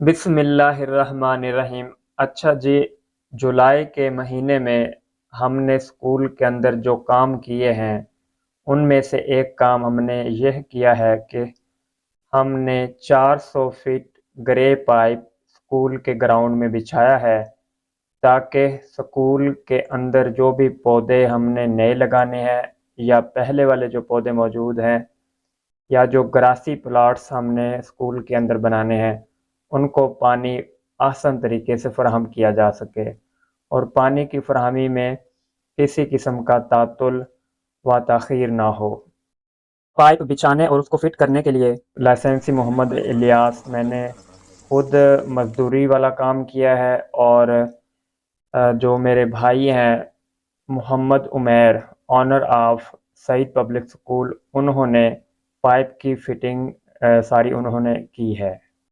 बिस्मिल्लाहिर्रहमानिर्रहीम। अच्छा जी, जुलाई के महीने में हमने स्कूल के अंदर जो काम किए हैं उनमें से एक काम हमने यह किया है कि हमने 400 फीट ग्रे पाइप स्कूल के ग्राउंड में बिछाया है, ताकि स्कूल के अंदर जो भी पौधे हमने नए लगाने हैं या पहले वाले जो पौधे मौजूद हैं या जो ग्रासी प्लाट्स हमने स्कूल के अंदर बनाने हैं उनको पानी आसान तरीके से फ़राहम किया जा सके और पानी की फ़राहमी में किसी किस्म का तातुल व ताख़ीर ना हो। पाइप बिछाने और उसको फिट करने के लिए लाइसेंसी मोहम्मद इलियास, मैंने खुद मजदूरी वाला काम किया है और जो मेरे भाई हैं Mohammad Umair, owner of Saeed public school, उन्होंने पाइप की फिटिंग सारी उन्होंने की है।